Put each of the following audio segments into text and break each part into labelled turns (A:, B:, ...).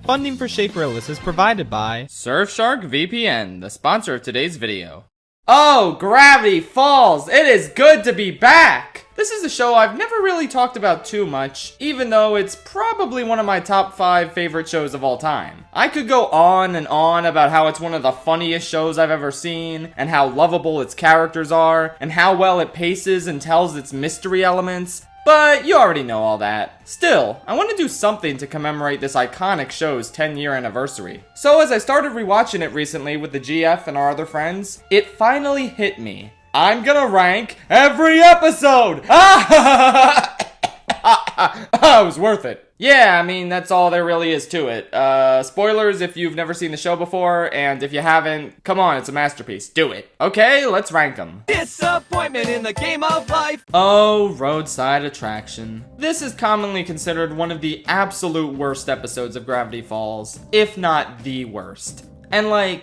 A: Funding for Shaperless is provided by
B: Surfshark VPN, the sponsor of today's video. Oh, Gravity Falls! It is good to be back! This is a show I've never really talked about too much, even though it's probably one of my top 5 favorite shows of all time. I could go on and on about how it's one of the funniest shows I've ever seen, and how lovable its characters are, and how well it paces and tells its mystery elements, but you already know all that. Still, I want to do something to commemorate this iconic show's 10-year anniversary. So as I started rewatching it recently with the GF and our other friends, it finally hit me. I'm gonna rank every episode! It was worth it. Yeah, I mean, that's all there really is to it. Spoilers if you've never seen the show before, and if you haven't, come on, it's a masterpiece. Do it. Okay, let's rank them.
C: Disappointment in the game of life.
B: Oh, Roadside Attraction. This is commonly considered one of the absolute worst episodes of Gravity Falls, if not the worst. And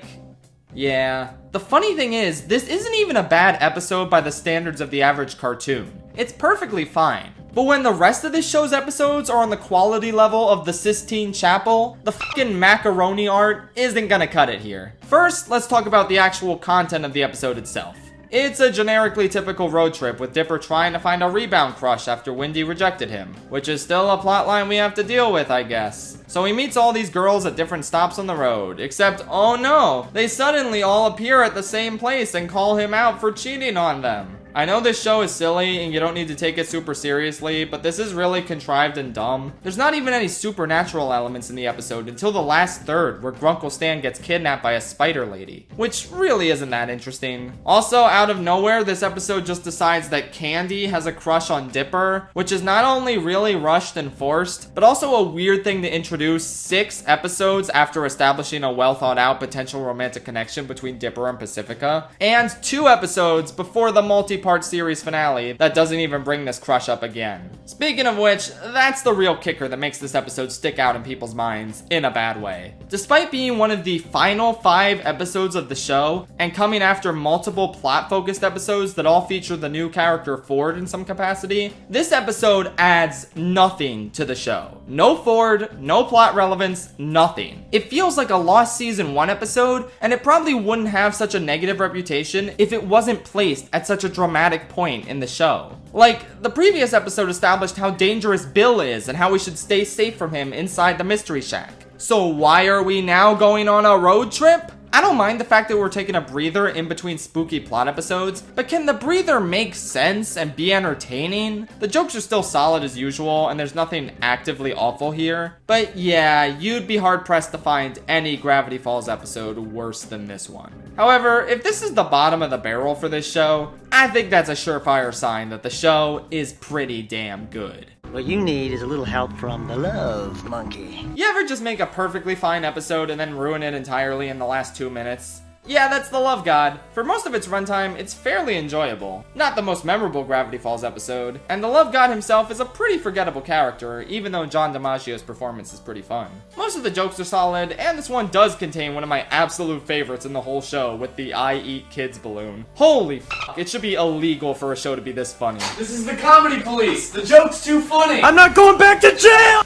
B: yeah. The funny thing is, this isn't even a bad episode by the standards of the average cartoon. It's perfectly fine. But when the rest of this show's episodes are on the quality level of the Sistine Chapel, the fucking macaroni art isn't gonna cut it here. First, let's talk about the actual content of the episode itself. It's a generically typical road trip with Dipper trying to find a rebound crush after Wendy rejected him, which is still a plotline we have to deal with, I guess. So he meets all these girls at different stops on the road, except, oh no, they suddenly all appear at the same place and call him out for cheating on them. I know this show is silly and you don't need to take it super seriously, but this is really contrived and dumb. There's not even any supernatural elements in the episode until the last third, where Grunkle Stan gets kidnapped by a spider lady, which really isn't that interesting. Also, out of nowhere, this episode just decides that Candy has a crush on Dipper, which is not only really rushed and forced, but also a weird thing to introduce 6 episodes after establishing a well thought out potential romantic connection between Dipper and Pacifica, and 2 episodes before the multi-part series finale that doesn't even bring this crush up again. Speaking of which, that's the real kicker that makes this episode stick out in people's minds in a bad way. Despite being one of the final 5 episodes of the show, and coming after multiple plot-focused episodes that all feature the new character Ford in some capacity, this episode adds nothing to the show. No Ford, no plot relevance, nothing. It feels like a lost season 1 episode, and it probably wouldn't have such a negative reputation if it wasn't placed at such a dramatic point in the show. Like, the previous episode established how dangerous Bill is and how we should stay safe from him inside the Mystery Shack. So why are we now going on a road trip? I don't mind the fact that we're taking a breather in between spooky plot episodes, but can the breather make sense and be entertaining? The jokes are still solid as usual, and there's nothing actively awful here. But yeah, you'd be hard-pressed to find any Gravity Falls episode worse than this one. However, if this is the bottom of the barrel for this show, I think that's a surefire sign that the show is pretty damn good.
D: What you need is a little help from the love monkey.
B: You ever just make a perfectly fine episode and then ruin it entirely in the last 2 minutes? Yeah, that's the Love God. For most of its runtime, it's fairly enjoyable. Not the most memorable Gravity Falls episode, and the Love God himself is a pretty forgettable character, even though John DiMaggio's performance is pretty fun. Most of the jokes are solid, and this one does contain one of my absolute favorites in the whole show with the I Eat Kids balloon. Holy fuck, it should be illegal for a show to be this funny.
C: This is the comedy police. The joke's too funny.
A: I'm not going back to jail!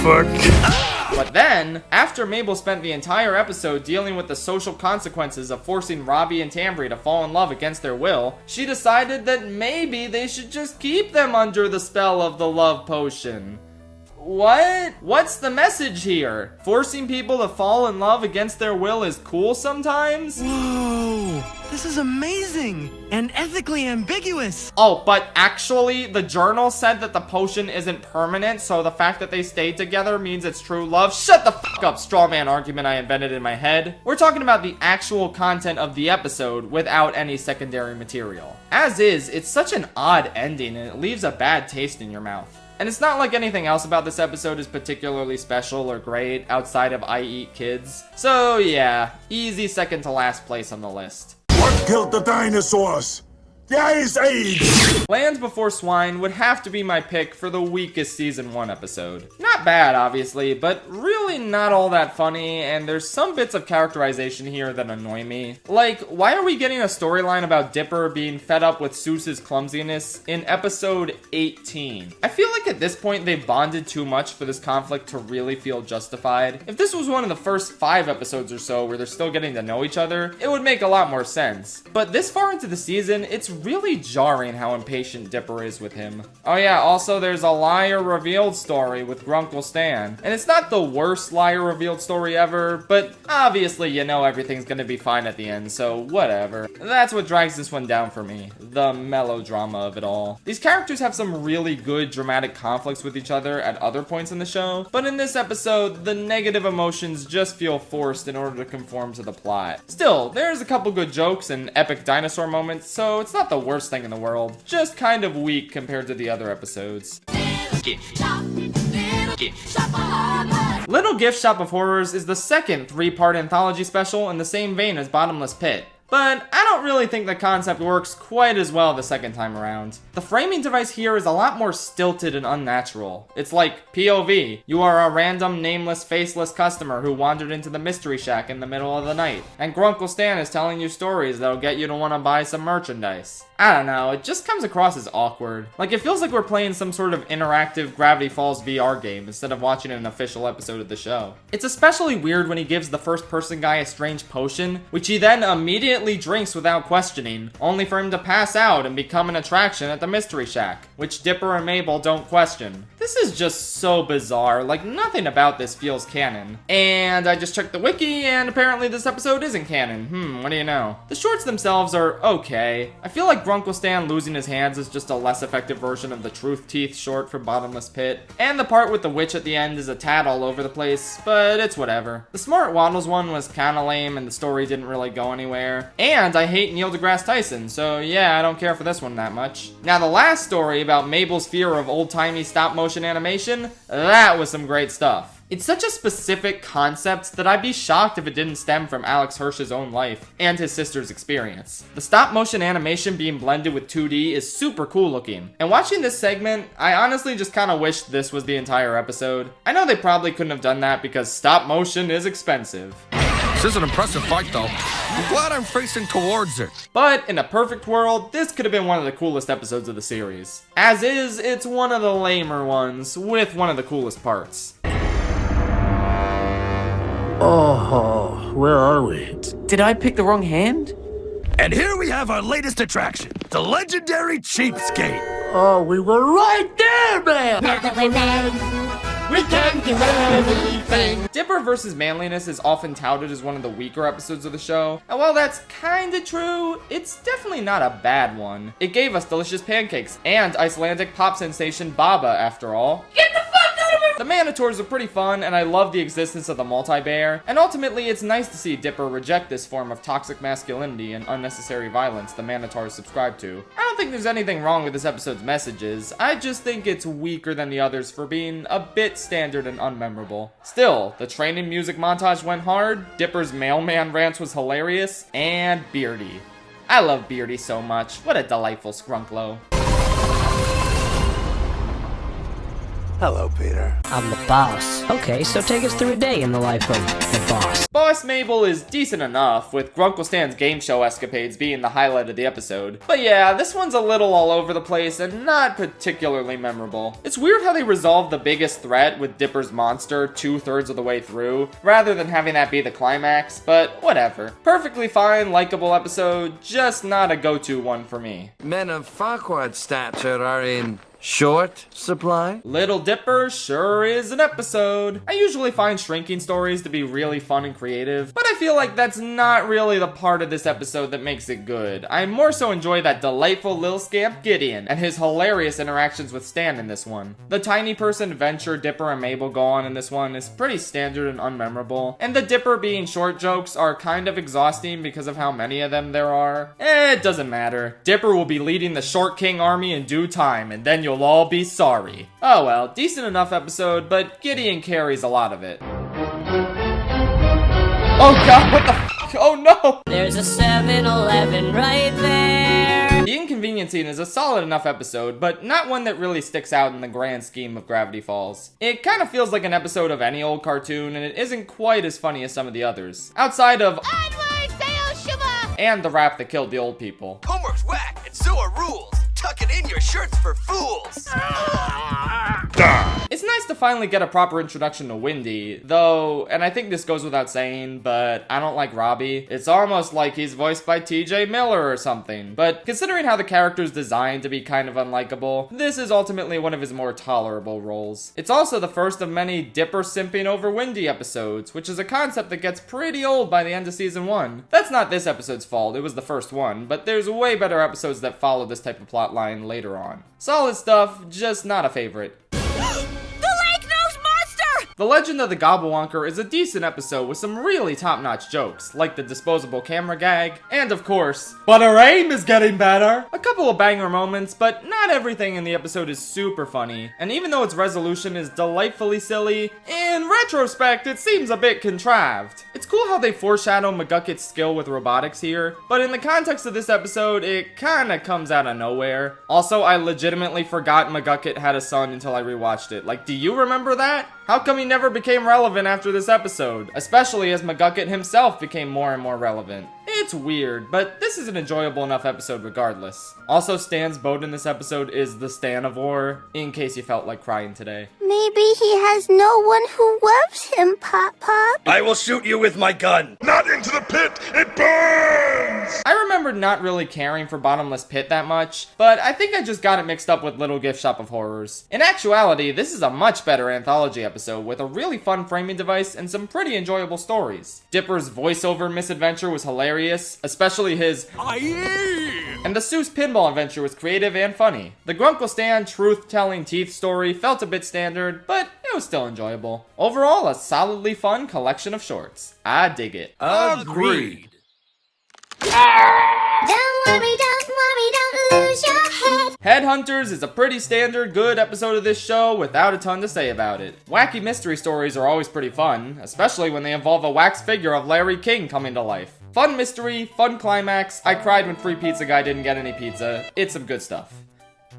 C: Fuck.
B: But then, after Mabel spent the entire episode dealing with the social consequences of forcing Robbie and Tambry to fall in love against their will, she decided that maybe they should just keep them under the spell of the love potion. What? What's the message here? Forcing people to fall in love against their will is cool sometimes?
E: Whoa! This is amazing! And ethically ambiguous!
B: Oh, but actually, the journal said that the potion isn't permanent, so the fact that they stayed together means it's true love. Shut the fuck up, straw man argument I invented in my head. We're talking about the actual content of the episode without any secondary material. As is, it's such an odd ending and it leaves a bad taste in your mouth. And it's not like anything else about this episode is particularly special or great outside of I Eat Kids. So yeah, easy second to last place on the list.
F: What killed the dinosaurs?
C: Guys, age!
B: Lands Before Swine would have to be my pick for the weakest season 1 episode. Not bad, obviously, but really not all that funny, and there's some bits of characterization here that annoy me. Like, why are we getting a storyline about Dipper being fed up with Soos' clumsiness in episode 18? I feel like at this point they bonded too much for this conflict to really feel justified. If this was one of the first 5 episodes or so where they're still getting to know each other, it would make a lot more sense. But this far into the season, it's really jarring how impatient Dipper is with him. Oh yeah, also there's a liar revealed story with Grunkle Stan. And it's not the worst liar revealed story ever, but obviously you know everything's gonna be fine at the end, so whatever. That's what drags this one down for me, the melodrama of it all. These characters have some really good dramatic conflicts with each other at other points in the show, but in this episode, the negative emotions just feel forced in order to conform to the plot. Still, there's a couple good jokes and epic dinosaur moments, so it's not the worst thing in the world, just kind of weak compared to the other episodes. Little Gift Shop of Horrors is the second 3-part anthology special in the same vein as Bottomless Pit. But I don't really think the concept works quite as well the second time around. The framing device here is a lot more stilted and unnatural. It's like POV. You are a random, nameless, faceless customer who wandered into the mystery shack in the middle of the night. And Grunkle Stan is telling you stories that'll get you to want to buy some merchandise. I don't know, it just comes across as awkward. Like, it feels like we're playing some sort of interactive Gravity Falls VR game instead of watching an official episode of the show. It's especially weird when he gives the first person guy a strange potion, which he then immediately drinks without questioning, only for him to pass out and become an attraction at the Mystery Shack, which Dipper and Mabel don't question. This is just so bizarre, like nothing about this feels canon. And I just checked the wiki, and apparently this episode isn't canon. What do you know? The shorts themselves are okay. I feel like Grunkle Stan losing his hands is just a less effective version of the Truth Teeth short from Bottomless Pit. And the part with the witch at the end is a tad all over the place, but it's whatever. The Smart Waddles one was kinda lame and the story didn't really go anywhere. And I hate Neil deGrasse Tyson, so yeah, I don't care for this one that much. Now the last story about Mabel's fear of old-timey stop-motion animation, that was some great stuff. It's such a specific concept that I'd be shocked if it didn't stem from Alex Hirsch's own life and his sister's experience. The stop-motion animation being blended with 2D is super cool looking. And watching this segment, I honestly just kinda wish this was the entire episode. I know they probably couldn't have done that because stop-motion is expensive.
F: This is an impressive fight, though. I'm glad I'm facing towards it.
B: But in a perfect world, this could have been one of the coolest episodes of the series. As is, it's one of the lamer ones, with one of the coolest parts.
G: Oh, where are we?
H: Did I pick the wrong hand?
C: And here we have our latest attraction, the legendary Cheapskate.
G: Oh, we were right there, man!
I: Now that we're men, we can do anything.
B: Dipper vs. Manliness is often touted as one of the weaker episodes of the show, and while that's kinda true, it's definitely not a bad one. It gave us delicious pancakes and Icelandic pop sensation Baba, after all.
I: Get the fuck out of here!
B: The Manitors are pretty fun, and I love the existence of the multi-bear, and ultimately it's nice to see Dipper reject this form of toxic masculinity and unnecessary violence the Manitors subscribe to. I don't think there's anything wrong with this episode's messages, I just think it's weaker than the others for being a bit standard and unmemorable. Still, the training music montage went hard, Dipper's mailman rants was hilarious, and Beardy. I love Beardy so much, what a delightful skrunklo.
E: Hello, Peter.
H: I'm the boss. Okay, so take us through a day in the life of the boss.
B: Boss Mabel is decent enough, with Grunkle Stan's game show escapades being the highlight of the episode. But yeah, this one's a little all over the place and not particularly memorable. It's weird how they resolved the biggest threat with Dipper's monster 2/3 of the way through, rather than having that be the climax, but whatever. Perfectly fine, likable episode, just not a go-to one for me.
J: Men of Farquaad stature are in short supply?
B: Little Dipper sure is an episode. I usually find shrinking stories to be really fun and creative, but I feel like that's not really the part of this episode that makes it good. I more so enjoy that delightful little scamp Gideon and his hilarious interactions with Stan in this one. The tiny person adventure Dipper and Mabel go on in this one is pretty standard and unmemorable, and the Dipper being short jokes are kind of exhausting because of how many of them there are. It doesn't matter. Dipper will be leading the Short King army in due time, and then you'll all be sorry. Oh well, decent enough episode, but Gideon carries a lot of it. Oh god, what the f- oh no!
I: There's a 7-Eleven right there.
B: The inconvenience scene is a solid enough episode, but not one that really sticks out in the grand scheme of Gravity Falls. It kind of feels like an episode of any old cartoon, and it isn't quite as funny as some of the others. Outside of and the rap that killed the old people.
C: Homework's whack, and so are rules. Tucking in your shirts for fools.
B: It's nice to finally get a proper introduction to Windy, though, and I think this goes without saying, but I don't like Robbie. It's almost like he's voiced by TJ Miller or something, but considering how the character's designed to be kind of unlikable, this is ultimately one of his more tolerable roles. It's also the first of many Dipper simping over Windy episodes, which is a concept that gets pretty old by the end of season 1. That's not this episode's fault, it was the first one, but there's way better episodes that follow this type of plotline later on. Solid stuff, just not a favorite. The Legend of the Gobblewonker is a decent episode with some really top-notch jokes, like the disposable camera gag, and of course, but our aim is getting better! A couple of banger moments, but not everything in the episode is super funny, and even though its resolution is delightfully silly, in retrospect it seems a bit contrived. It's cool how they foreshadow McGucket's skill with robotics here, but in the context of this episode, it kinda comes out of nowhere. Also, I legitimately forgot McGucket had a son until I rewatched it. Like, do you remember that? How come he never became relevant after this episode? Especially as McGucket himself became more and more relevant. It's weird, but this is an enjoyable enough episode regardless. Also, Stan's boat in this episode is the Stan-of-War, in case you felt like crying today.
K: Maybe he has no one who loves him, Pop-Pop.
C: I will shoot you with my gun.
L: Not into the pit, it burns!
B: I remember not really caring for Bottomless Pit that much, but I think I just got it mixed up with Little Gift Shop of Horrors. In actuality, this is a much better anthology episode with a really fun framing device and some pretty enjoyable stories. Dipper's voiceover misadventure was hilarious, especially his and the Soos pinball adventure was creative and funny. The Grunkle Stan truth-telling teeth story felt a bit standard, but it was still enjoyable. Overall, a solidly fun collection of shorts. I dig it.
C: Agreed.
K: Don't worry, don't lose your head.
B: Headhunters is a pretty standard, good episode of this show without a ton to say about it. Wacky mystery stories are always pretty fun, especially when they involve a wax figure of Larry King coming to life. Fun mystery, fun climax, I cried when Free Pizza Guy didn't get any pizza. It's some good stuff.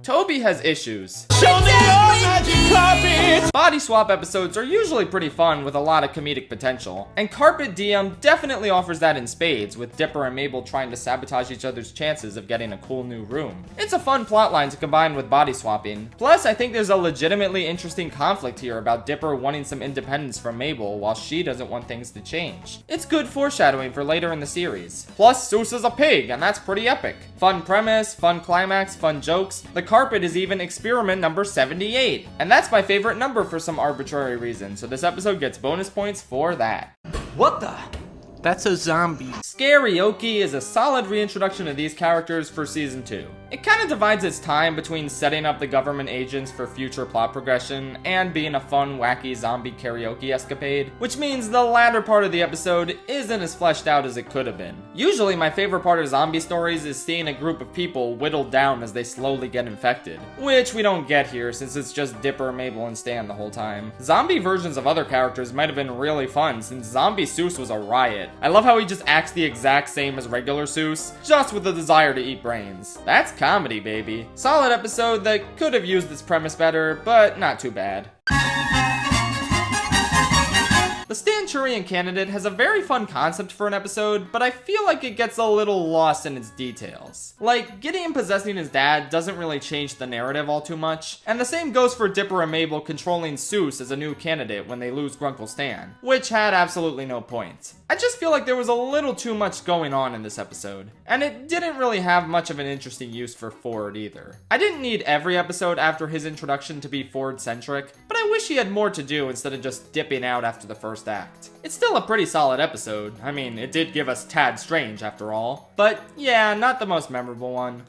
B: Toby has issues.
A: Show me your magic carpet!
B: Body swap episodes are usually pretty fun with a lot of comedic potential, and Carpet Diem definitely offers that in spades, with Dipper and Mabel trying to sabotage each other's chances of getting a cool new room. It's a fun plotline to combine with body swapping. Plus, I think there's a legitimately interesting conflict here about Dipper wanting some independence from Mabel while she doesn't want things to change. It's good foreshadowing for later in the series. Plus, Soos is a pig, and that's pretty epic. Fun premise, fun climax, fun jokes. The Carpet is even experiment number 78, and that's my favorite number for some arbitrary reason, so this episode gets bonus points for that.
A: What the? That's a zombie.
B: Scarioki is a solid reintroduction of these characters for season 2. It kind of divides its time between setting up the government agents for future plot progression and being a fun, wacky zombie karaoke escapade, which means the latter part of the episode isn't as fleshed out as it could have been. Usually my favorite part of zombie stories is seeing a group of people whittled down as they slowly get infected, which we don't get here since it's just Dipper, Mabel, and Stan the whole time. Zombie versions of other characters might have been really fun since Zombie Soos was a riot. I love how he just acts the exact same as regular Soos, just with the desire to eat brains. That's comedy, baby. Solid episode that could have used its premise better, but not too bad. The Stanchurian candidate has a very fun concept for an episode, but I feel like it gets a little lost in its details. Like, Gideon possessing his dad doesn't really change the narrative all too much, and the same goes for Dipper and Mabel controlling Soos as a new candidate when they lose Grunkle Stan, which had absolutely no point. I just feel like there was a little too much going on in this episode, and it didn't really have much of an interesting use for Ford either. I didn't need every episode after his introduction to be Ford-centric, but I wish he had more to do instead of just dipping out after the first act. It's still a pretty solid episode. I mean, it did give us Tad Strange after all, but yeah, not the most memorable one.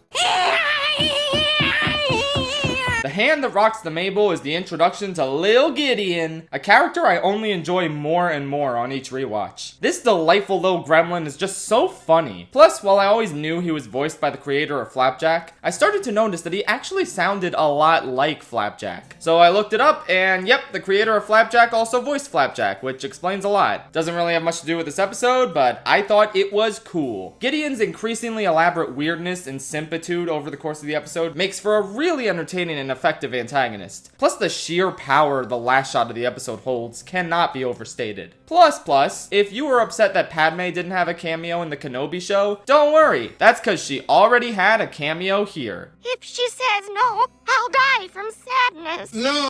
B: The The hand that rocks the Mabel is the introduction to Lil Gideon, a character I only enjoy more and more on each rewatch. This delightful little gremlin is just so funny. Plus, while I always knew he was voiced by the creator of Flapjack, I started to notice that he actually sounded a lot like Flapjack. So I looked it up, and yep, the creator of Flapjack also voiced Flapjack, which explains a lot. Doesn't really have much to do with this episode, but I thought it was cool. Gideon's increasingly elaborate weirdness and similitude over the course of the episode makes for a really entertaining and effective antagonist. Plus, the sheer power the last shot of the episode holds cannot be overstated. Plus, if you were upset that Padme didn't have a cameo in the Kenobi show, don't worry, that's because she already had a cameo here.
K: If she says no, I'll die from sadness.
L: No!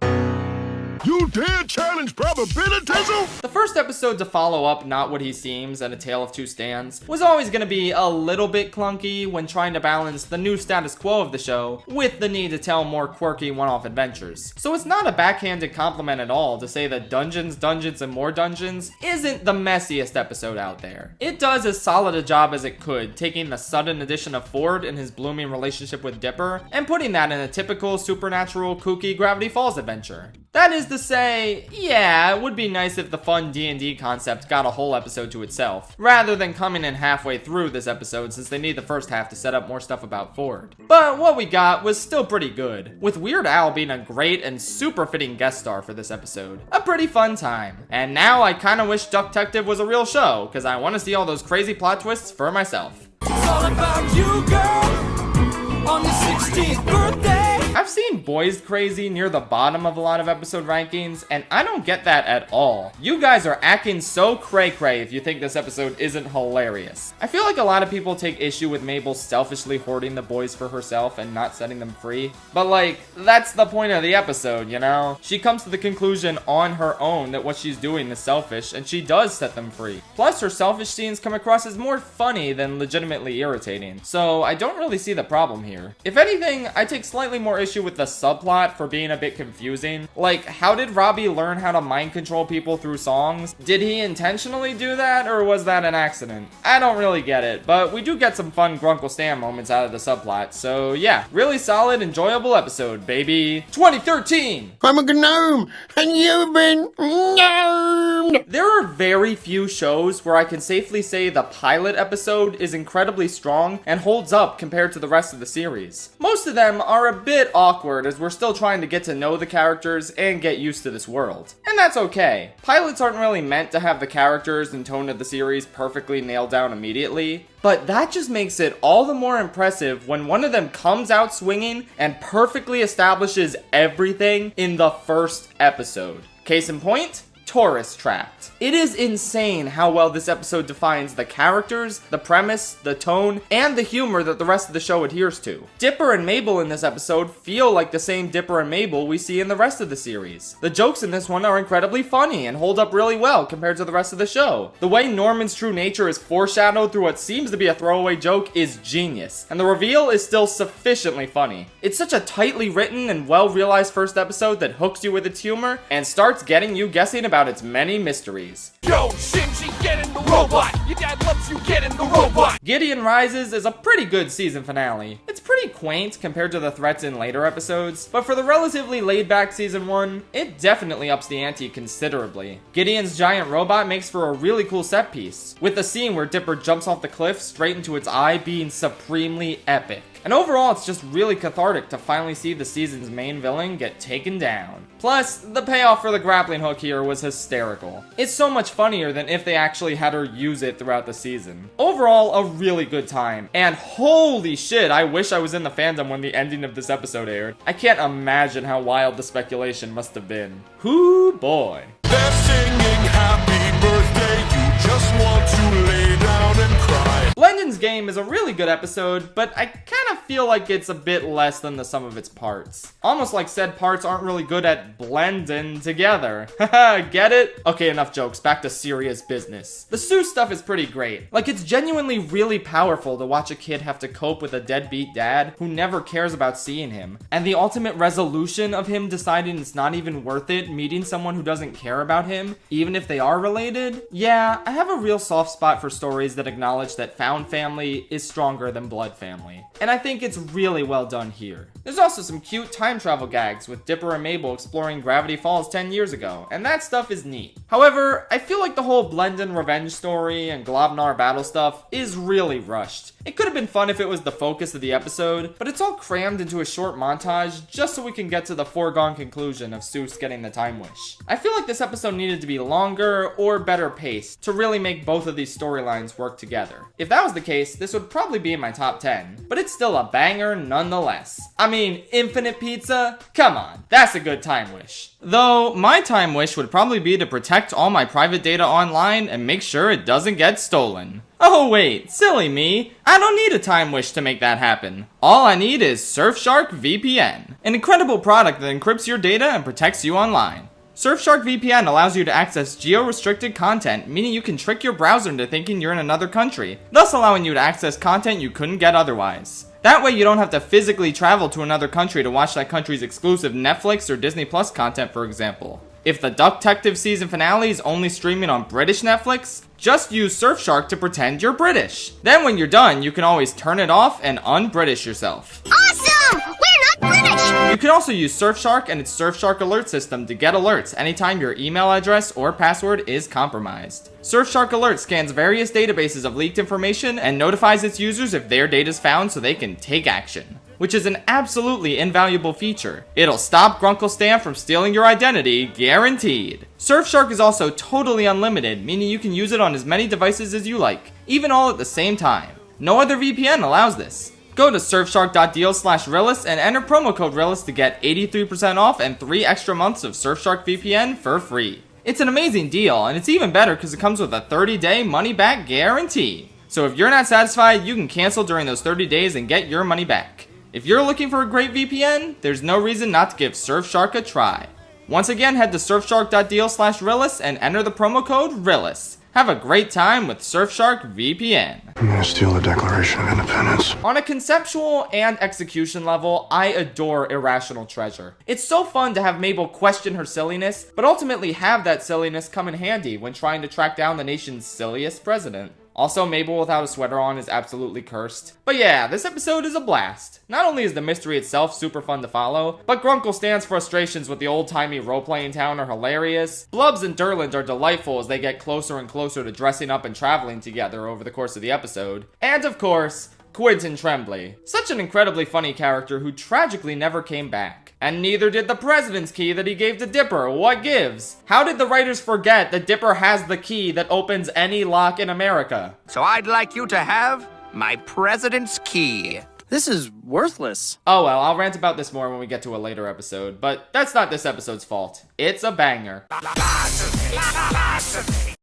L: You dare challenge probabilitism?
B: The first episode to follow up Not What He Seems and A Tale of Two Stands was always going to be a little bit clunky when trying to balance the new status quo of the show with the need to tell more quirky one-off adventures. So it's not a backhanded compliment at all to say that Dungeons, Dungeons, and More Dungeons isn't the messiest episode out there. It does as solid a job as it could, taking the sudden addition of Ford and his blooming relationship with Dipper and putting that in a typical supernatural kooky Gravity Falls adventure. That is to say, yeah, it would be nice if the fun D&D concept got a whole episode to itself, rather than coming in halfway through this episode since they need the first half to set up more stuff about Ford. But what we got was still pretty good, with Weird Al being a great and super fitting guest star for this episode. A pretty fun time. And now I kinda wish Duck Detective was a real show, cause I wanna see all those crazy plot twists for myself.
A: It's all about you, girl, on your 16th birthday.
B: I've seen Boys Crazy near the bottom of a lot of episode rankings, and I don't get that at all. You guys are acting so cray-cray if you think this episode isn't hilarious. I feel like a lot of people take issue with Mabel selfishly hoarding the boys for herself and not setting them free. But like, that's the point of the episode, you know? She comes to the conclusion on her own that what she's doing is selfish, and she does set them free. Plus, her selfish scenes come across as more funny than legitimately irritating. So I don't really see the problem here. If anything, I take slightly more issue with the subplot for being a bit confusing. Like, how did Robbie learn how to mind control people through songs? Did he intentionally do that, or was that an accident? I don't really get it, but we do get some fun Grunkle Stan moments out of the subplot, so yeah, really solid, enjoyable episode, baby. 2013!
G: I'm a gnome, and you've been gnomed!
B: There are very few shows where I can safely say the pilot episode is incredibly strong and holds up compared to the rest of the series. Most of them are a bit awkward as we're still trying to get to know the characters and get used to this world. And that's okay. Pilots aren't really meant to have the characters and tone of the series perfectly nailed down immediately, but that just makes it all the more impressive when one of them comes out swinging and perfectly establishes everything in the first episode. Case in point, Torus Trapped. It is insane how well this episode defines the characters, the premise, the tone, and the humor that the rest of the show adheres to. Dipper and Mabel in this episode feel like the same Dipper and Mabel we see in the rest of the series. The jokes in this one are incredibly funny and hold up really well compared to the rest of the show. The way Norman's true nature is foreshadowed through what seems to be a throwaway joke is genius, and the reveal is still sufficiently funny. It's such a tightly written and well-realized first episode that hooks you with its humor and starts getting you guessing about its many mysteries.
A: Yo, Shinji, get in the robot! Your dad lets you get in the robot!
B: Gideon Rises is a pretty good season finale. It's pretty quaint compared to the threats in later episodes, but for the relatively laid-back season 1, it definitely ups the ante considerably. Gideon's giant robot makes for a really cool set piece, with the scene where Dipper jumps off the cliff straight into its eye being supremely epic. And overall, it's just really cathartic to finally see the season's main villain get taken down. Plus, the payoff for the grappling hook here was hysterical. It's so much funnier than if they actually had her use it throughout the season. Overall, a really good time. And holy shit, I wish I was in the fandom when the ending of this episode aired. I can't imagine how wild the speculation must have been. Hoo boy.
L: They're singing happy birthday, you just want to lay down and cry.
B: Blendon's Game is a really good episode, but I kind of feel like it's a bit less than the sum of its parts. Almost like said parts aren't really good at blending together. Haha, get it? Okay, enough jokes, back to serious business. The Soos stuff is pretty great. Like, it's genuinely really powerful to watch a kid have to cope with a deadbeat dad who never cares about seeing him. And the ultimate resolution of him deciding it's not even worth it meeting someone who doesn't care about him, even if they are related. Yeah, I have a real soft spot for stories that acknowledge that found family family is stronger than blood family. And I think it's really well done here. There's also some cute time travel gags with Dipper and Mabel exploring Gravity Falls 10 years ago, and that stuff is neat. However, I feel like the whole Blendon revenge story and Globnar battle stuff is really rushed. It could have been fun if it was the focus of the episode, but it's all crammed into a short montage just so we can get to the foregone conclusion of Soos getting the Time Wish. I feel like this episode needed to be longer or better paced to really make both of these storylines work together. If that was the case, this would probably be in my top 10, but it's still a banger nonetheless. I mean, infinite pizza? Come on, that's a good Time Wish. Though, my Time Wish would probably be to protect all my private data online and make sure it doesn't get stolen. Oh wait, silly me. I don't need a Time Wish to make that happen. All I need is Surfshark VPN, an incredible product that encrypts your data and protects you online. Surfshark VPN allows you to access geo-restricted content, meaning you can trick your browser into thinking you're in another country, thus allowing you to access content you couldn't get otherwise. That way you don't have to physically travel to another country to watch that country's exclusive Netflix or Disney Plus content, for example. If the Duck Detective season finale is only streaming on British Netflix, just use Surfshark to pretend you're British. Then when you're done, you can always turn it off and un-British yourself.
K: Awesome! We're not British!
B: You can also use Surfshark and its Surfshark alert system to get alerts anytime your email address or password is compromised. Surfshark Alert scans various databases of leaked information and notifies its users if their data is found so they can take action, which is an absolutely invaluable feature. It'll stop Grunkle Stan from stealing your identity, guaranteed. Surfshark is also totally unlimited, meaning you can use it on as many devices as you like, even all at the same time. No other VPN allows this. Go to surfshark.deal/Rillis and enter promo code Rillis to get 83% off and 3 extra months of Surfshark VPN for free. It's an amazing deal, and it's even better because it comes with a 30-day money-back guarantee. So if you're not satisfied, you can cancel during those 30 days and get your money back. If you're looking for a great VPN, there's no reason not to give Surfshark a try. Once again, head to surfshark.deal/Rillis and enter the promo code Rillis. Have a great time with Surfshark VPN.
M: I'm gonna steal the Declaration of Independence.
B: On a conceptual and execution level, I adore Irrational Treasure. It's so fun to have Mabel question her silliness, but ultimately have that silliness come in handy when trying to track down the nation's silliest president. Also, Mabel without a sweater on is absolutely cursed. But yeah, this episode is a blast. Not only is the mystery itself super fun to follow, but Grunkle Stan's frustrations with the old-timey role-playing town are hilarious. Blubs and Durland are delightful as they get closer and closer to dressing up and traveling together over the course of the episode. And of course, Quentin Tremblay. Such an incredibly funny character who tragically never came back. And neither did the president's key that he gave to Dipper. What gives? How did the writers forget that Dipper has the key that opens any lock in America?
N: So I'd like you to have my president's key.
E: This is worthless.
B: Oh well, I'll rant about this more when we get to a later episode, but that's not this episode's fault. It's a banger.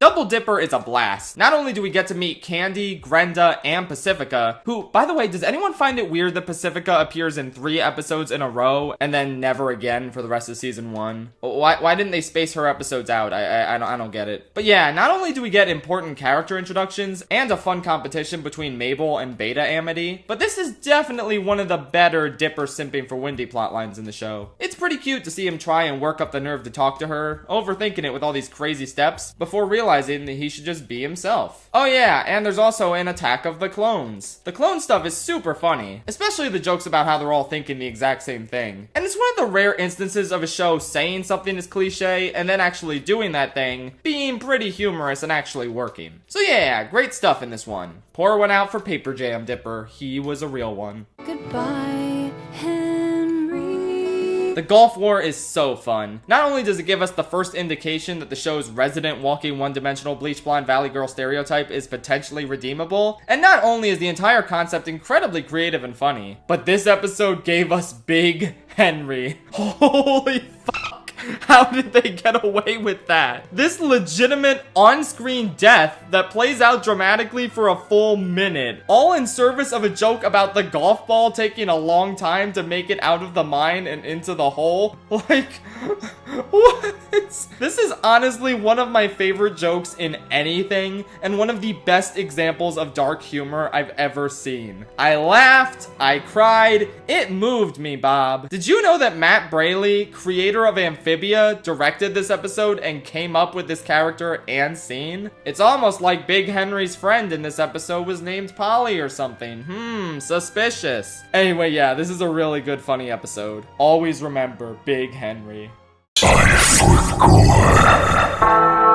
B: Double Dipper is a blast. Not only do we get to meet Candy, Grenda, and Pacifica, who, by the way, does anyone find it weird that Pacifica appears in 3 episodes in a row and then never again for the rest of season 1? Why didn't they space her episodes out? I don't get it. But yeah, not only do we get important character introductions and a fun competition between Mabel and Beta Amity, but this is definitely one of the better Dipper simping for Wendy plotlines in the show. It's pretty cute to see him try and work up the nerve to talk to her, overthinking it with all these crazy steps, before realizing that he should just be himself. Oh yeah, and there's also an Attack of the Clones. The clone stuff is super funny, especially the jokes about how they're all thinking the exact same thing. And it's one of the rare instances of a show saying something is cliche and then actually doing that thing, being pretty humorous and actually working. So yeah, great stuff in this one. Pour one out for Paper Jam Dipper. He was a real one.
O: Goodbye, Henry.
B: The Gulf War is so fun. Not only does it give us the first indication that the show's resident walking one-dimensional bleach blonde valley girl stereotype is potentially redeemable, and not only is the entire concept incredibly creative and funny, but this episode gave us Big Henry. Holy fuck. How did they get away with that? This legitimate on-screen death that plays out dramatically for a full minute, all in service of a joke about the golf ball taking a long time to make it out of the mine and into the hole. Like, what? This is honestly one of my favorite jokes in anything, and one of the best examples of dark humor I've ever seen. I laughed, I cried, it moved me, Bob. Did you know that Matt Braley, creator of Amphibians, Olivia directed this episode and came up with this character and scene? It's almost like Big Henry's friend in this episode was named Polly or something. Suspicious. Anyway, yeah, this is a really good funny episode. Always remember Big Henry.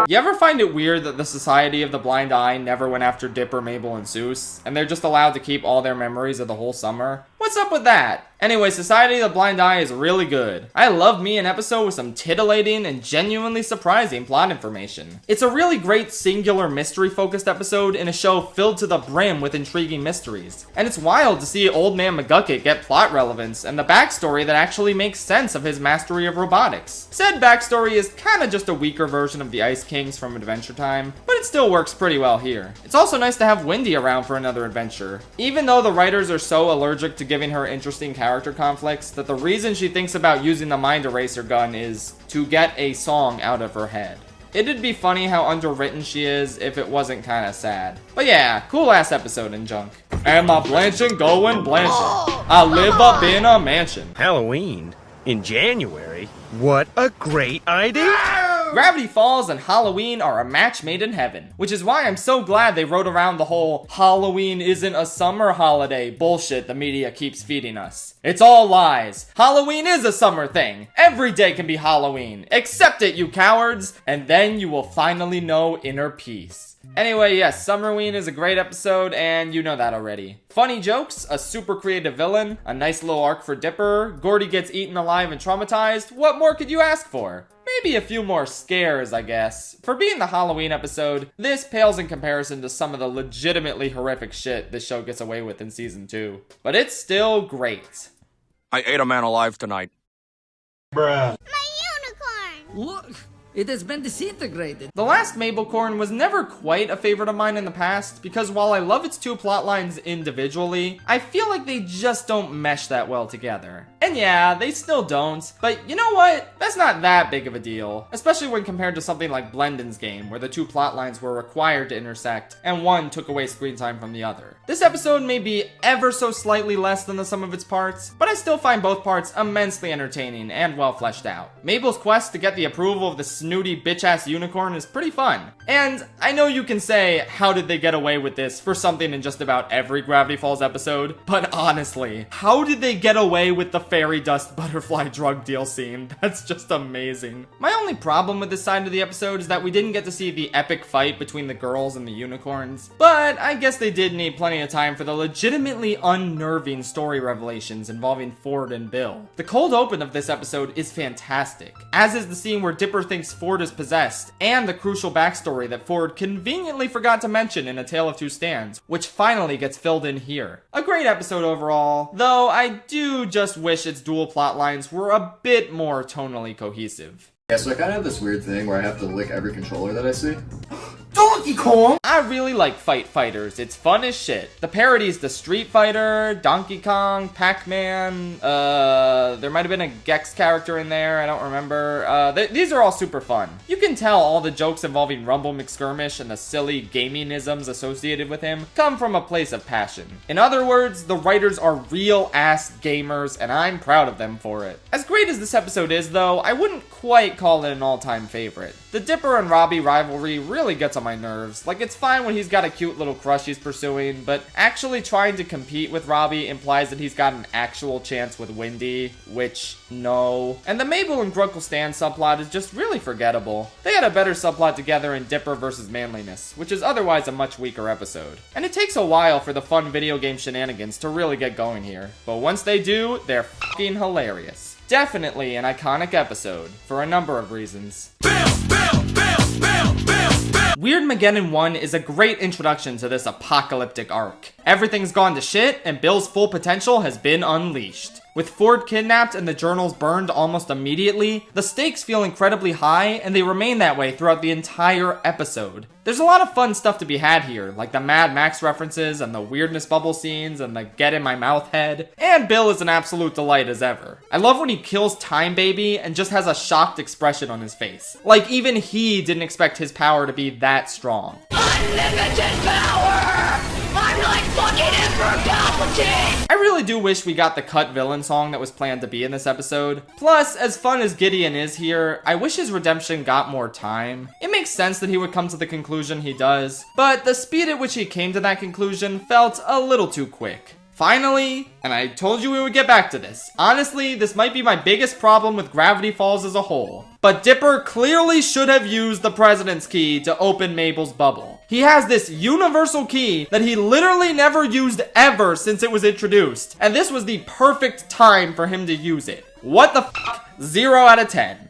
B: You ever find it weird that the Society of the Blind Eye never went after Dipper, Mabel, and Soos, and they're just allowed to keep all their memories of the whole summer? What's up with that? Anyway, Society of the Blind Eye is really good. I love me an episode with some titillating and genuinely surprising plot information. It's a really great singular mystery-focused episode in a show filled to the brim with intriguing mysteries. And it's wild to see Old Man McGucket get plot relevance and the backstory that actually makes sense of his mastery of robotics. Said backstory is kinda just a weaker version of the Ice Kings from Adventure Time, but it still works pretty well here. It's also nice to have Wendy around for another adventure. Even though the writers are so allergic to giving her interesting character conflicts that the reason she thinks about using the mind eraser gun is to get a song out of her head. It'd be funny how underwritten she is if it wasn't kinda sad. But yeah, cool ass episode in junk. Am I blanching, going blanching? I live up in a mansion.
P: Halloween? In January? What a great idea!
B: Gravity Falls and Halloween are a match made in heaven, which is why I'm so glad they wrote around the whole Halloween isn't a summer holiday bullshit the media keeps feeding us. It's all lies. Halloween is a summer thing. Every day can be Halloween. Accept it, you cowards, and then you will finally know inner peace. Anyway, yes, Summerween is a great episode, and you know that already. Funny jokes, a super creative villain, a nice little arc for Dipper, Gordy gets eaten alive and traumatized. What more could you ask for? Maybe a few more scares, I guess. For being the Halloween episode, this pales in comparison to some of the legitimately horrific shit this show gets away with in season 2. But it's still great.
F: I ate a man alive tonight.
K: My
F: Bruh.
K: unicorn!
Q: Look! It has been disintegrated.
B: The last Mabelcorn was never quite a favorite of mine in the past, because while I love its two plot lines individually, I feel like they just don't mesh that well together. And yeah, they still don't, but you know what? That's not that big of a deal, especially when compared to something like Blendon's game, where the two plot lines were required to intersect, and one took away screen time from the other. This episode may be ever so slightly less than the sum of its parts, but I still find both parts immensely entertaining and well fleshed out. Mabel's quest to get the approval of the snooty bitch-ass unicorn is pretty fun. And I know you can say, how did they get away with this for something in just about every Gravity Falls episode? But honestly, how did they get away with the fairy dust butterfly drug deal scene? That's just amazing. My only problem with this side of the episode is that we didn't get to see the epic fight between the girls and the unicorns. But I guess they did need plenty of time for the legitimately unnerving story revelations involving Ford and Bill. The cold open of this episode is fantastic, as is the scene where Dipper thinks Ford is possessed, and the crucial backstory that Ford conveniently forgot to mention in A Tale of Two Stands, which finally gets filled in here. A great episode overall, though I do just wish its dual plot lines were a bit more tonally cohesive.
R: Yeah, so I kind of have this weird thing where I have to lick every controller that I see.
B: Donkey Kong! I really like Fight Fighters. It's fun as shit. The parodies to Street Fighter, Donkey Kong, Pac-Man, there might have been a Gex character in there, I don't remember. These are all super fun. You can tell all the jokes involving Rumble McSkirmish and the silly gaming-isms associated with him come from a place of passion. In other words, the writers are real-ass gamers, and I'm proud of them for it. As great as this episode is, though, I wouldn't quite call it an all-time favorite. The Dipper and Robbie rivalry really gets on my nerves. Like, it's fine when he's got a cute little crush he's pursuing, but actually trying to compete with Robbie implies that he's got an actual chance with Wendy, which, no. And the Mabel and Grunkle Stan subplot is just really forgettable. They had a better subplot together in Dipper vs. Manliness, which is otherwise a much weaker episode. And it takes a while for the fun video game shenanigans to really get going here, but once they do, they're fucking hilarious. Definitely an iconic episode, for a number of reasons. Weirdmageddon 1 is a great introduction to this apocalyptic arc. Everything's gone to shit, and Bill's full potential has been unleashed. With Ford kidnapped and the journals burned almost immediately, the stakes feel incredibly high, and they remain that way throughout the entire episode. There's a lot of fun stuff to be had here, like the Mad Max references, and the weirdness bubble scenes, and the get in my mouth head, and Bill is an absolute delight as ever. I love when he kills Time Baby and just has a shocked expression on his face. Like even he didn't expect his power to be that strong.
A: Unlimited power!
I: I'm like fucking Emperor Palpatine!
B: I really do wish we got the cut villain song that was planned to be in this episode. Plus, as fun as Gideon is here, I wish his redemption got more time. It makes sense that he would come to the conclusion he does, but the speed at which he came to that conclusion felt a little too quick. Finally, and I told you we would get back to this, honestly, this might be my biggest problem with Gravity Falls as a whole, but Dipper clearly should have used the President's Key to open Mabel's bubble. He has this universal key that he literally never used ever since it was introduced, and this was the perfect time for him to use it. What the fuck? 0 out of 10.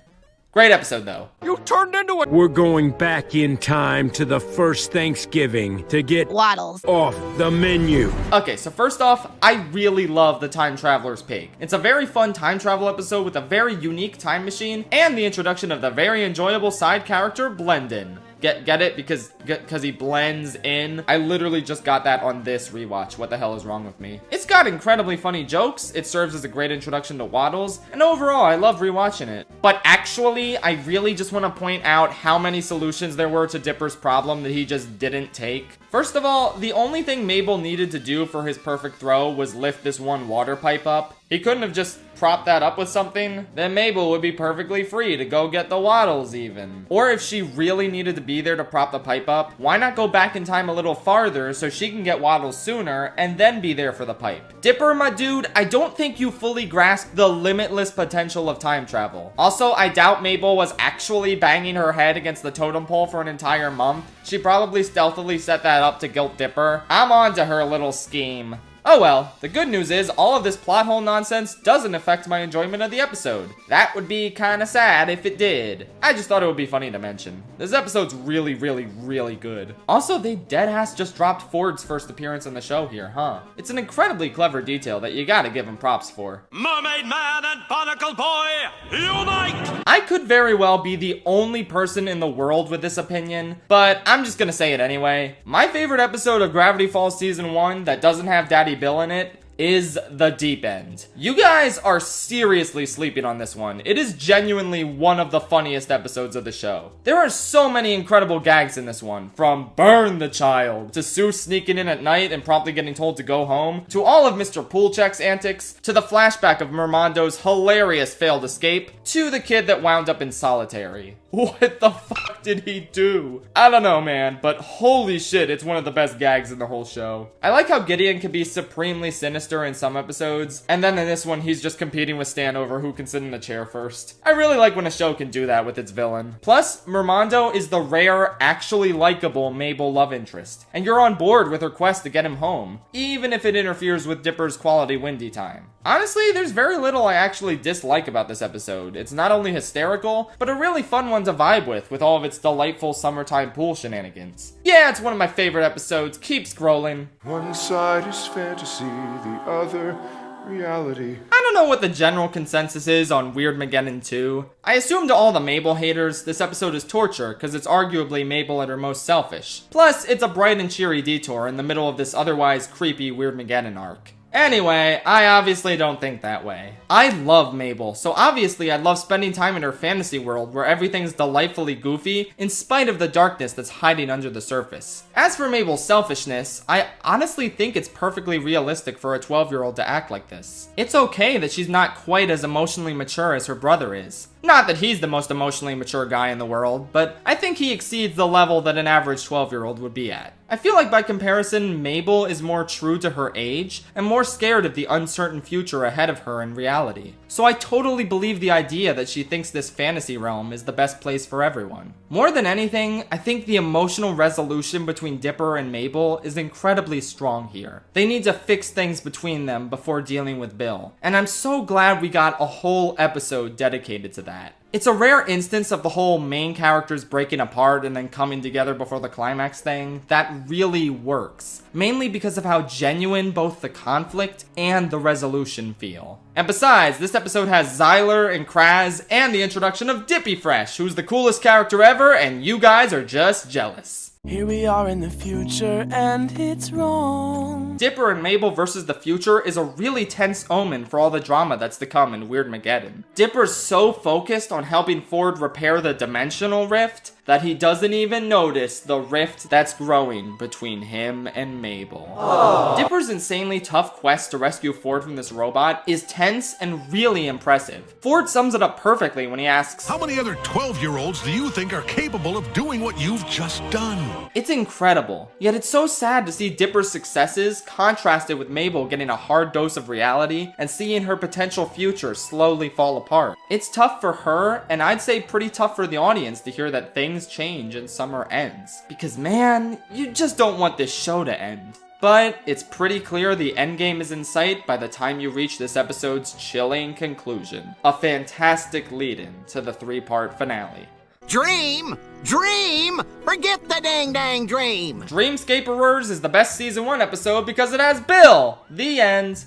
B: Great episode, though.
F: You turned into a...
S: We're going back in time to the first Thanksgiving to get
K: Waddles
S: off the menu.
B: Okay, so first off, I really love the Time Traveler's Pig. It's a very fun time travel episode with a very unique time machine and the introduction of the very enjoyable side character, Blendin. Get it? Because he blends in. I literally just got that on this rewatch. What the hell is wrong with me? It's got incredibly funny jokes. It serves as a great introduction to Waddles. And overall, I love rewatching it. But actually, I really just want to point out how many solutions there were to Dipper's problem that he just didn't take. First of all, the only thing Mabel needed to do for his perfect throw was lift this one water pipe up. He couldn't have just propped that up with something. Then Mabel would be perfectly free to go get the Waddles even. Or if she really needed to be there to prop the pipe up, why not go back in time a little farther so she can get Waddles sooner and then be there for the pipe? Dipper, my dude, I don't think you fully grasp the limitless potential of time travel. Also, I doubt Mabel was actually banging her head against the totem pole for an entire month. She probably stealthily set that up to guilt Dipper. I'm on to her little scheme. Oh well, the good news is all of this plot hole nonsense doesn't affect my enjoyment of the episode. That would be kinda sad if it did. I just thought it would be funny to mention. This episode's really, really, really good. Also, they deadass just dropped Ford's first appearance on the show here, huh? It's an incredibly clever detail that you gotta give him props for.
L: Mermaid Man and Barnacle Boy, unite!
B: I could very well be the only person in the world with this opinion, but I'm just gonna say it anyway. My favorite episode of Gravity Falls Season 1 that doesn't have Daddy Bill in it is The Deep End. You guys are seriously sleeping on this one. It is genuinely one of the funniest episodes of the show. There are so many incredible gags in this one, from burn the child, to Soos sneaking in at night and promptly getting told to go home, to all of Mr. Poolcheck's antics, to the flashback of Mermando's hilarious failed escape, to the kid that wound up in solitary. What the fuck did he do? I don't know, man, but holy shit, it's one of the best gags in the whole show. I like how Gideon can be supremely sinister in some episodes, and then in this one, he's just competing with Stan over who can sit in the chair first. I really like when a show can do that with its villain. Plus, Mermando is the rare, actually likable Mabel love interest, and you're on board with her quest to get him home, even if it interferes with Dipper's quality windy time. Honestly, there's very little I actually dislike about this episode. It's not only hysterical, but a really fun one to vibe with all of its delightful summertime pool shenanigans. Yeah, it's one of my favorite episodes. Keep scrolling.
M: One side is fantasy, the other reality.
B: I don't know what the general consensus is on Weirdmageddon 2. I assume to all the Mabel haters, this episode is torture, because it's arguably Mabel at her most selfish. Plus, it's a bright and cheery detour in the middle of this otherwise creepy Weirdmageddon arc. Anyway, I obviously don't think that way. I love Mabel, so obviously I love spending time in her fantasy world where everything's delightfully goofy in spite of the darkness that's hiding under the surface. As for Mabel's selfishness, I honestly think it's perfectly realistic for a 12-year-old to act like this. It's okay that she's not quite as emotionally mature as her brother is. Not that he's the most emotionally mature guy in the world, but I think he exceeds the level that an average 12-year-old would be at. I feel like by comparison, Mabel is more true to her age and more scared of the uncertain future ahead of her in reality. So I totally believe the idea that she thinks this fantasy realm is the best place for everyone. More than anything, I think the emotional resolution between Dipper and Mabel is incredibly strong here. They need to fix things between them before dealing with Bill, and I'm so glad we got a whole episode dedicated to that. It's a rare instance of the whole main characters breaking apart and then coming together before the climax thing that really works, mainly because of how genuine both the conflict and the resolution feel. And besides, this episode has Zyler and Kraz and the introduction of Dippy Fresh, who's the coolest character ever, and you guys are just jealous.
A: Here we are in the future and it's wrong.
B: Dipper and Mabel versus the future is a really tense omen for all the drama that's to come in Weirdmageddon. Dipper's so focused on helping Ford repair the dimensional rift that he doesn't even notice the rift that's growing between him and Mabel. Aww. Dipper's insanely tough quest to rescue Ford from this robot is tense and really impressive. Ford sums it up perfectly when he asks,
C: "How many other 12-year-olds do you think are capable of doing what you've just done?"
B: It's incredible, yet it's so sad to see Dipper's successes contrasted with Mabel getting a hard dose of reality and seeing her potential future slowly fall apart. It's tough for her, and I'd say pretty tough for the audience to hear that things change and summer ends. Because man, you just don't want this show to end. But it's pretty clear the endgame is in sight by the time you reach this episode's chilling conclusion. A fantastic lead-in to the 3-part finale.
G: Dream! Dream! Forget the dang dream!
B: Dreamscaperers is the best season 1 episode because it has Bill! The end.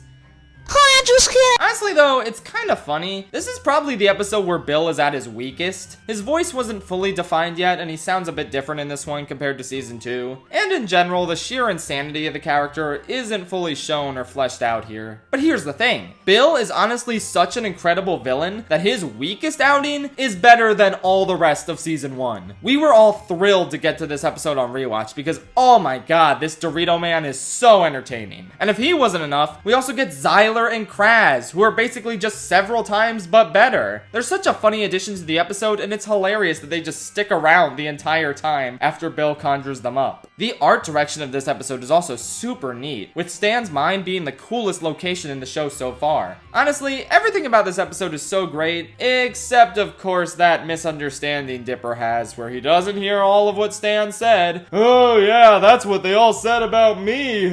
B: Honestly though, it's kind of funny. This is probably the episode where Bill is at his weakest. His voice wasn't fully defined yet, and he sounds a bit different in this one compared to season 2. And in general, the sheer insanity of the character isn't fully shown or fleshed out here. But here's the thing. Bill is honestly such an incredible villain that his weakest outing is better than all the rest of season 1. We were all thrilled to get to this episode on rewatch because, oh my god, this Dorito man is so entertaining. And if he wasn't enough, we also get Xyler and Kraz, who are basically just several times but better. They're such a funny addition to the episode, and it's hilarious that they just stick around the entire time after Bill conjures them up. The art direction of this episode is also super neat, with Stan's Mine being the coolest location in the show so far. Honestly, everything about this episode is so great, except of course that misunderstanding Dipper has where he doesn't hear all of what Stan said. Oh yeah, that's what they all said about me.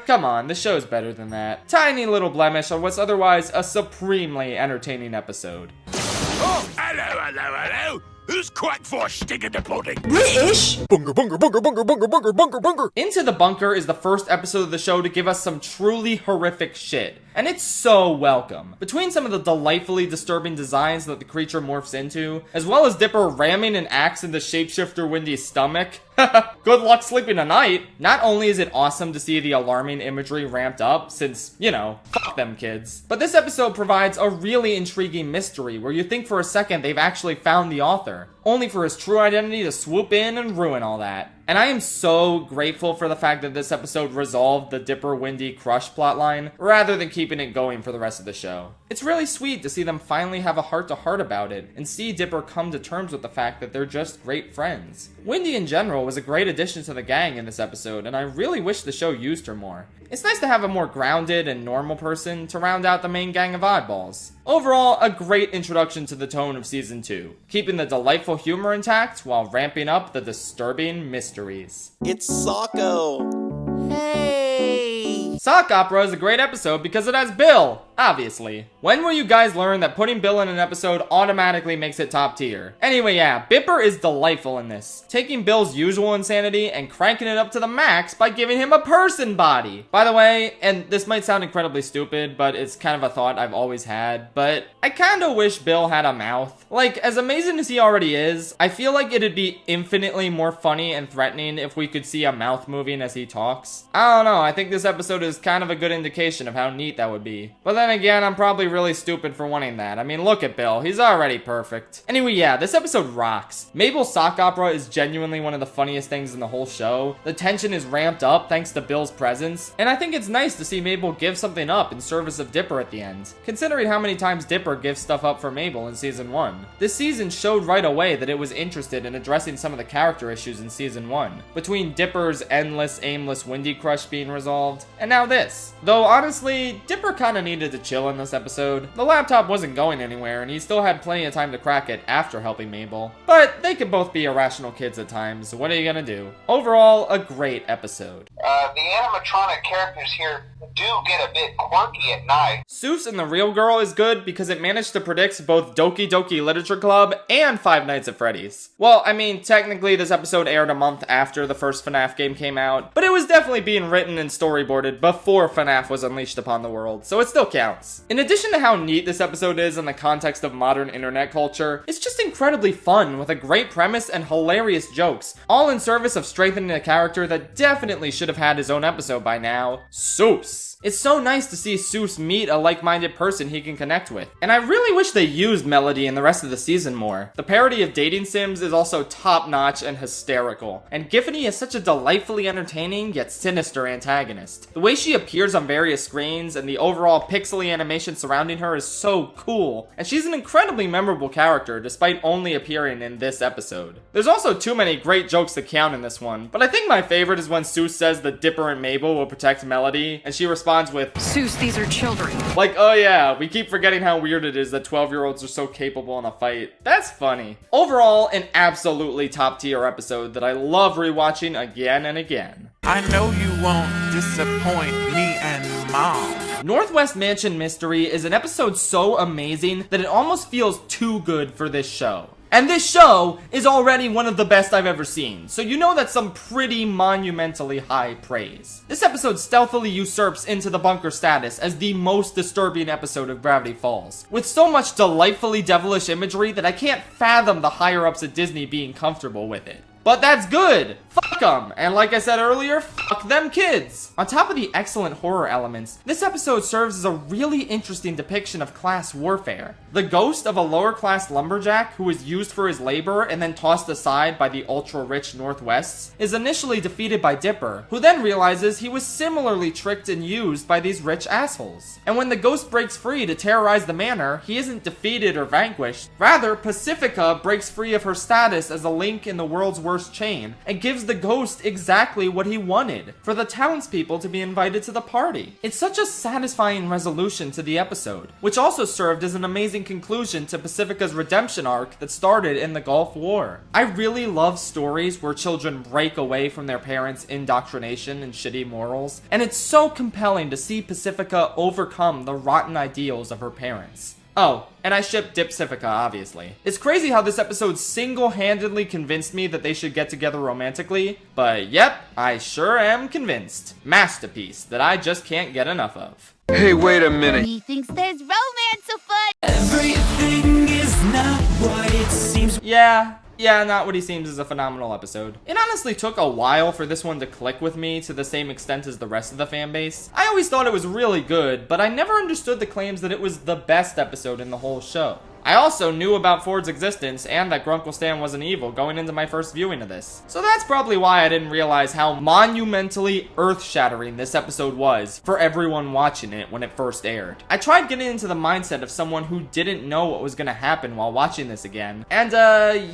B: Come on, the show's better than that. Tiny little blemish on what's otherwise a supremely entertaining episode.
C: Oh, hello. Who's quack for sticking the pudding?
B: British?
C: Bunker.
B: Into the Bunker is the first episode of the show to give us some truly horrific shit. And it's so welcome. Between some of the delightfully disturbing designs that the creature morphs into, as well as Dipper ramming an axe into shapeshifter Wendy's stomach, good luck sleeping tonight. Not only is it awesome to see the alarming imagery ramped up, since, you know, fuck them kids, but this episode provides a really intriguing mystery where you think for a second they've actually found the author, only for his true identity to swoop in and ruin all that. And I am so grateful for the fact that this episode resolved the Dipper-Wendy crush plotline, rather than keeping it going for the rest of the show. It's really sweet to see them finally have a heart-to-heart about it, and see Dipper come to terms with the fact that they're just great friends. Wendy in general was a great addition to the gang in this episode, and I really wish the show used her more. It's nice to have a more grounded and normal person to round out the main gang of oddballs. Overall, a great introduction to the tone of Season 2, keeping the delightful humor intact while ramping up the disturbing mysteries.
T: It's Socko! Hey!
B: Sock Opera is a great episode because it has Bill, obviously. When will you guys learn that putting Bill in an episode automatically makes it top tier? Anyway, yeah, Bipper is delightful in this, taking Bill's usual insanity and cranking it up to the max by giving him a person body. By the way, and this might sound incredibly stupid, but it's kind of a thought I've always had, but I kinda wish Bill had a mouth. Like, as amazing as he already is, I feel like it'd be infinitely more funny and threatening if we could see a mouth moving as he talks. I don't know, I think this episode is kind of a good indication of how neat that would be. But then again, I'm probably really stupid for wanting that. I mean, look at Bill, he's already perfect. Anyway, yeah, this episode rocks. Mabel's sock opera is genuinely one of the funniest things in the whole show. The tension is ramped up thanks to Bill's presence, and I think it's nice to see Mabel give something up in service of Dipper at the end, considering how many times Dipper gives stuff up for Mabel in Season 1. This season showed right away that it was interested in addressing some of the character issues in Season 1, between Dipper's endless, aimless Wendy crush being resolved, and now this. Though honestly, Dipper kinda needed to chill in this episode. The laptop wasn't going anywhere, and he still had plenty of time to crack it after helping Mabel. But they could both be irrational kids at times, so what are you gonna do? Overall, a great episode.
U: The animatronic characters here do get a bit quirky at night.
B: Soos and the Real Girl is good because it managed to predict both Doki Doki Literature Club and Five Nights at Freddy's. Well, I mean, technically this episode aired a month after the first FNAF game came out, but it was definitely being written and storyboarded before FNAF was unleashed upon the world, so it still counts. In addition to how neat this episode is in the context of modern internet culture, it's just incredibly fun with a great premise and hilarious jokes, all in service of strengthening a character that definitely should have had his his own episode by now, Soos. It's so nice to see Soos meet a like-minded person he can connect with. And I really wish they used Melody in the rest of the season more. The parody of dating sims is also top-notch and hysterical. And Giffany is such a delightfully entertaining yet sinister antagonist. The way she appears on various screens and the overall pixely animation surrounding her is so cool. And she's an incredibly memorable character despite only appearing in this episode. There's also too many great jokes to count in this one, but I think my favorite is when Soos says that Dipper and Mabel will protect Melody, and she responds with,
D: Soos, these are children.
B: Like, oh yeah, we keep forgetting how weird it is that 12-year-olds are so capable in a fight. That's funny. Overall, an absolutely top tier episode that I love rewatching again and again.
V: I know you won't disappoint me and Mom.
B: Northwest Mansion Mystery is an episode so amazing that it almost feels too good for this show. And this show is already one of the best I've ever seen, so you know that's some pretty monumentally high praise. This episode stealthily usurps Into the Bunker status as the most disturbing episode of Gravity Falls, with so much delightfully devilish imagery that I can't fathom the higher-ups at Disney being comfortable with it. But that's good! Fuck them! And like I said earlier, fuck them kids! On top of the excellent horror elements, this episode serves as a really interesting depiction of class warfare. The ghost of a lower-class lumberjack who is used for his labor and then tossed aside by the ultra-rich Northwests is initially defeated by Dipper, who then realizes he was similarly tricked and used by these rich assholes. And when the ghost breaks free to terrorize the manor, he isn't defeated or vanquished. Rather, Pacifica breaks free of her status as a link in the world's worst chain and gives the ghost exactly what he wanted, for the townspeople to be invited to the party. It's such a satisfying resolution to the episode, which also served as an amazing conclusion to Pacifica's redemption arc that started in the Gulf War. I really love stories where children break away from their parents' indoctrination and shitty morals, and it's so compelling to see Pacifica overcome the rotten ideals of her parents. Oh, and I ship Dipsifica, obviously. It's crazy how this episode single-handedly convinced me that they should get together romantically, but yep, I sure am convinced. Masterpiece that I just can't get enough of.
F: Hey, wait a minute.
K: He thinks there's romance afoot.
A: Everything is not what it seems.
B: Yeah, Not What He Seems is a phenomenal episode. It honestly took a while for this one to click with me to the same extent as the rest of the fanbase. I always thought it was really good, but I never understood the claims that it was the best episode in the whole show. I also knew about Ford's existence and that Grunkle Stan wasn't evil going into my first viewing of this. So that's probably why I didn't realize how monumentally earth-shattering this episode was for everyone watching it when it first aired. I tried getting into the mindset of someone who didn't know what was gonna happen while watching this again. And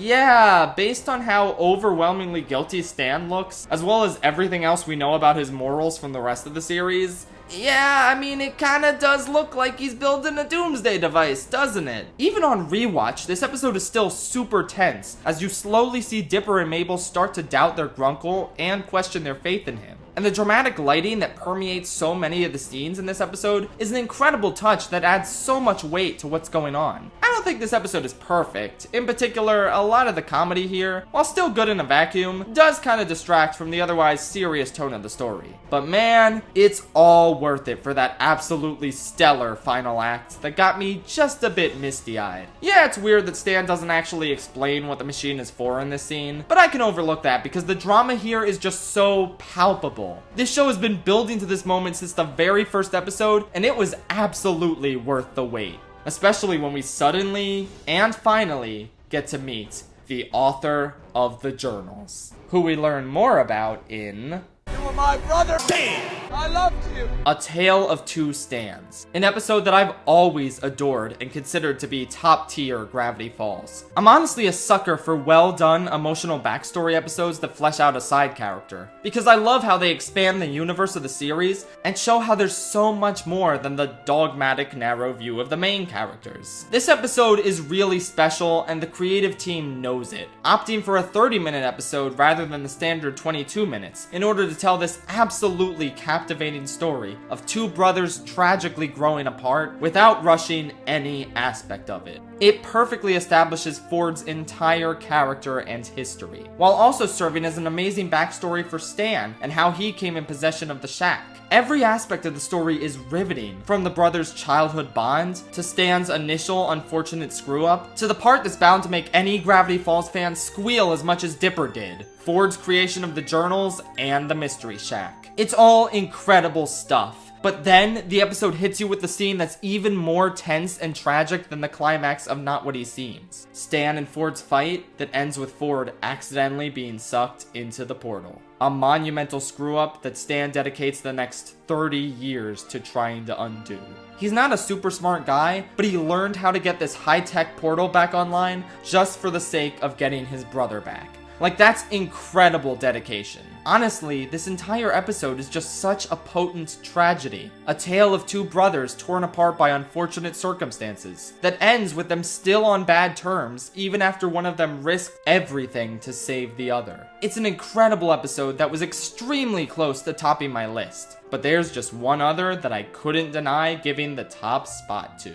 B: yeah, based on how overwhelmingly guilty Stan looks, as well as everything else we know about his morals from the rest of the series, yeah, I mean, it kinda does look like he's building a doomsday device, doesn't it? Even on rewatch, this episode is still super tense, as you slowly see Dipper and Mabel start to doubt their Grunkle and question their faith in him. And the dramatic lighting that permeates so many of the scenes in this episode is an incredible touch that adds so much weight to what's going on. I don't think this episode is perfect. In particular, a lot of the comedy here, while still good in a vacuum, does kind of distract from the otherwise serious tone of the story. But man, it's all worth it for that absolutely stellar final act that got me just a bit misty-eyed. Yeah, it's weird that Stan doesn't actually explain what the machine is for in this scene, but I can overlook that because the drama here is just so palpable. This show has been building to this moment since the very first episode, and it was absolutely worth the wait. Especially when we suddenly and finally get to meet the author of the journals, who we learn more about in
A: You were my brother, Stan! I loved you!
B: A Tale of Two Stans, an episode that I've always adored and considered to be top tier Gravity Falls. I'm honestly a sucker for well done emotional backstory episodes that flesh out a side character, because I love how they expand the universe of the series and show how there's so much more than the dogmatic narrow view of the main characters. This episode is really special and the creative team knows it, opting for a 30-minute episode rather than the standard 22 minutes in order to tell this absolutely captivating story of two brothers tragically growing apart without rushing any aspect of it. It perfectly establishes Ford's entire character and history, while also serving as an amazing backstory for Stan and how he came in possession of the shack. Every aspect of the story is riveting, from the brothers' childhood bond, to Stan's initial unfortunate screw-up, to the part that's bound to make any Gravity Falls fan squeal as much as Dipper did. Ford's creation of the journals, and the Mystery Shack. It's all incredible stuff. But then, the episode hits you with the scene that's even more tense and tragic than the climax of Not What He Seems. Stan and Ford's fight that ends with Ford accidentally being sucked into the portal. A monumental screw-up that Stan dedicates the next 30 years to trying to undo. He's not a super smart guy, but he learned how to get this high-tech portal back online just for the sake of getting his brother back. Like, that's incredible dedication. Honestly, this entire episode is just such a potent tragedy. A tale of two brothers torn apart by unfortunate circumstances that ends with them still on bad terms even after one of them risked everything to save the other. It's an incredible episode that was extremely close to topping my list, but there's just one other that I couldn't deny giving the top spot to.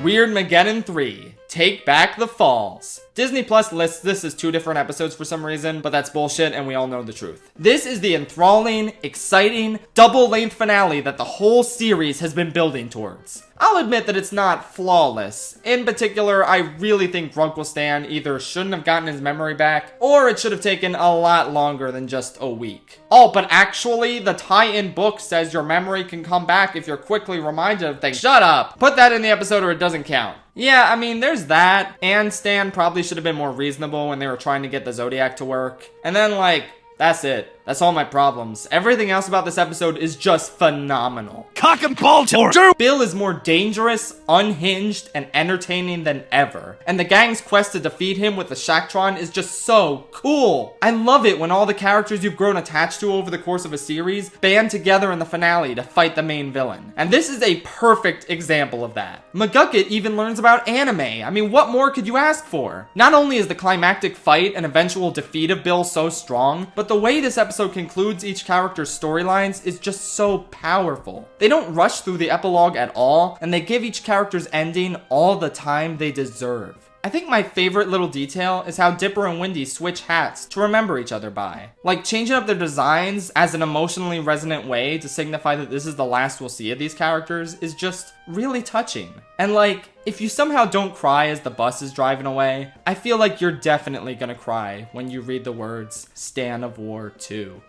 B: Weirdmageddon 3. Take Back the Falls. Disney Plus lists this as 2 different episodes for some reason, but that's bullshit and we all know the truth. This is the enthralling, exciting, double-length finale that the whole series has been building towards. I'll admit that it's not flawless. In particular, I really think Grunkle Stan either shouldn't have gotten his memory back, or it should have taken a lot longer than just a week. Oh, but actually, the tie-in book says your memory can come back if you're quickly reminded of things. Shut up! Put that in the episode or it doesn't count. Yeah, I mean, there's that, and Stan probably should have been more reasonable when they were trying to get the Zodiac to work. And then, like, that's it. That's all my problems. Everything else about this episode is just phenomenal.
C: Cock and ball torture!
B: Bill is more dangerous, unhinged, and entertaining than ever. And the gang's quest to defeat him with the Shacktron is just so cool. I love it when all the characters you've grown attached to over the course of a series band together in the finale to fight the main villain. And this is a perfect example of that. McGucket even learns about anime. I mean, what more could you ask for? Not only is the climactic fight and eventual defeat of Bill so strong, but the way this episode concludes each character's storylines is just so powerful. They don't rush through the epilogue at all, and they give each character's ending all the time they deserve. I think my favorite little detail is how Dipper and Wendy switch hats to remember each other by. Like, changing up their designs as an emotionally resonant way to signify that this is the last we'll see of these characters is just really touching. And like, if you somehow don't cry as the bus is driving away, I feel like you're definitely gonna cry when you read the words Stan of War 2.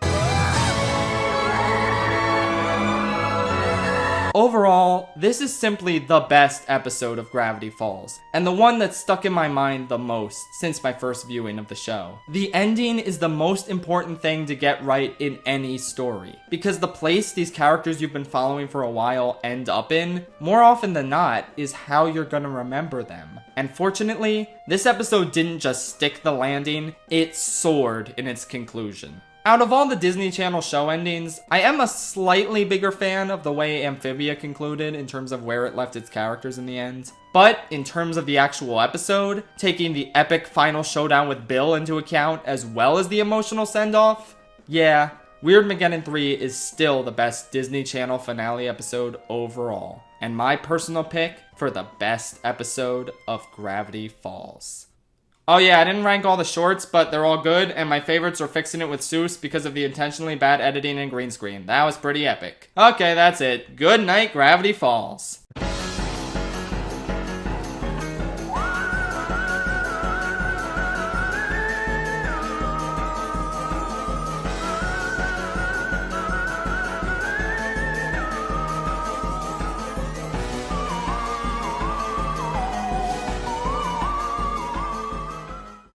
B: Overall, this is simply the best episode of Gravity Falls, and the one that's stuck in my mind the most since my first viewing of the show. The ending is the most important thing to get right in any story, because the place these characters you've been following for a while end up in, more often than not, is how you're gonna remember them. And fortunately, this episode didn't just stick the landing, it soared in its conclusion. Out of all the Disney Channel show endings, I am a slightly bigger fan of the way Amphibia concluded in terms of where it left its characters in the end. But in terms of the actual episode, taking the epic final showdown with Bill into account as well as the emotional send-off, yeah, Weirdmageddon 3 is still the best Disney Channel finale episode overall, and my personal pick for the best episode of Gravity Falls. Oh yeah, I didn't rank all the shorts, but they're all good, and my favorites are Fixing It with Soos because of the intentionally bad editing and green screen. That was pretty epic. Okay, that's it. Good night, Gravity Falls.